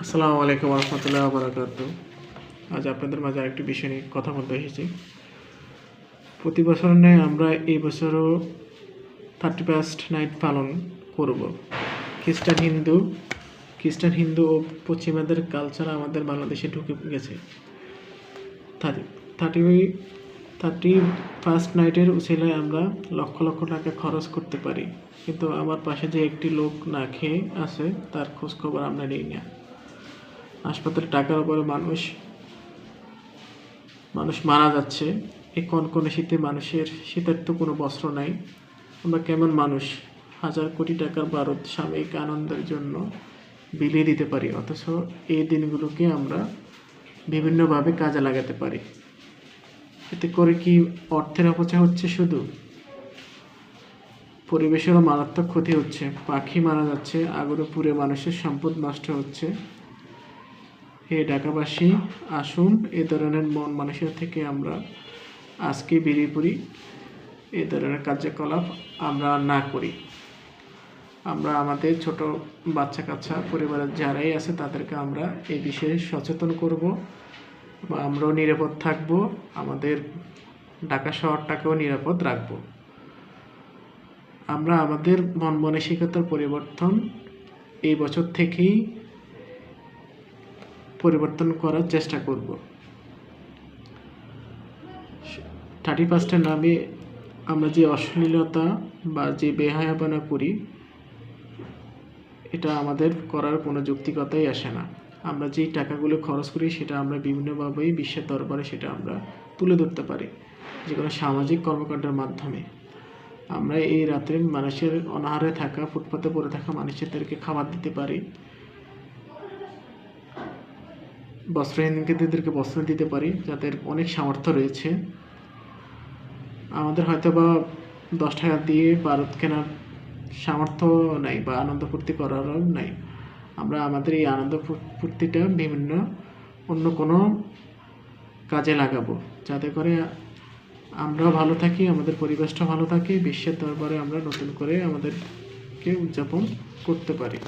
আসসালামু আলাইকুম রহমতুল্লাহ বারাকাতু। আজ আপনাদের মাঝে আরেকটি বিষয় নিয়ে কথা বলতে এসেছি। প্রতি বছর ন্যায় আমরা এই বছরও 31st নাইট পালন করব। খ্রিস্টান হিন্দু ও পশ্চিমাদের কালচার আমাদের বাংলাদেশে ঢুকে গেছে। থার্টি 31st নাইটের উছিলায় আমরা লক্ষ লক্ষ টাকা খরচ করতে পারি, কিন্তু আমার পাশে যে একটি লোক না খেয়ে আছে তার খোঁজ খবর আমরা নিই না। হাসপাতালে টাকার উপরে মানুষ মারা যাচ্ছে। এই কনকনে শীতে মানুষের শীতের তো কোনো বস্ত্র নাই। আমরা কেমন মানুষ হাজার কোটি টাকার বারুদ সাময়িক আনন্দের জন্য বিলিয়ে দিতে পারি, অথচ এই দিনগুলোকে আমরা বিভিন্নভাবে কাজে লাগাতে পারি। এতে করে কি অর্থের অপচয় হচ্ছে? শুধু পরিবেশেরও মারাত্মক ক্ষতি হচ্ছে। পাখি মারা যাচ্ছে, আগুনে পুড়ে মানুষের সম্পদ নষ্ট হচ্ছে। হে ঢাকাবাসী, আসুন এ ধরনের মন মানসিকতা থেকে আমরা আজকে বেরিয়ে পড়ি। এ ধরনের কার্যকলাপ আমরা না করি। আমরা আমাদের ছোট বাচ্চা কাচ্চা পরিবারের যারাই আছে তাদেরকে আমরা এই বিষয়ে সচেতন করব বা আমরাও নিরাপদ থাকব, আমাদের ঢাকা শহরটাকেও নিরাপদ রাখব। আমরা আমাদের মন মানসিকতার পরিবর্তন এই বছর থেকেই পরিবর্তন করার চেষ্টা করব। 31st নামে আমরা যে অশ্লীলতা বা যে বেহায়াপনা করি, এটা আমাদের করার কোনো যৌক্তিকতাই আসে না। আমরা যেই টাকাগুলো খরচ করি সেটা আমরা বিভিন্নভাবেই বিশ্বের দরবারে সেটা আমরা তুলে ধরতে পারি, যে কোনো সামাজিক কর্মকাণ্ডের মাধ্যমে। আমরা এই রাত্রে মানুষের অনাহারে থাকা, ফুটপাতে পড়ে থাকা মানুষদেরকে খাবার দিতে পারি, বস্ত্রহীনদেরকে বস্ত্র দিতে পারি, যাদের অনেক সামর্থ্য রয়েছে। আমাদের হয়তো বা 10 টাকা দিয়ে বারুদ কেনার সামর্থ্য নাই বা আনন্দ ফুর্তি করারও নাই। আমরা আমাদের এই আনন্দ ফুর্তিটা বিভিন্ন অন্য কোনো কাজে লাগাবো, যাতে করে আমরাও ভালো থাকি, আমাদের পরিবেশটা ভালো থাকে, বিশ্বের দরবারে আমরা নতুন করে আমাদেরকে উদযাপন করতে পারি।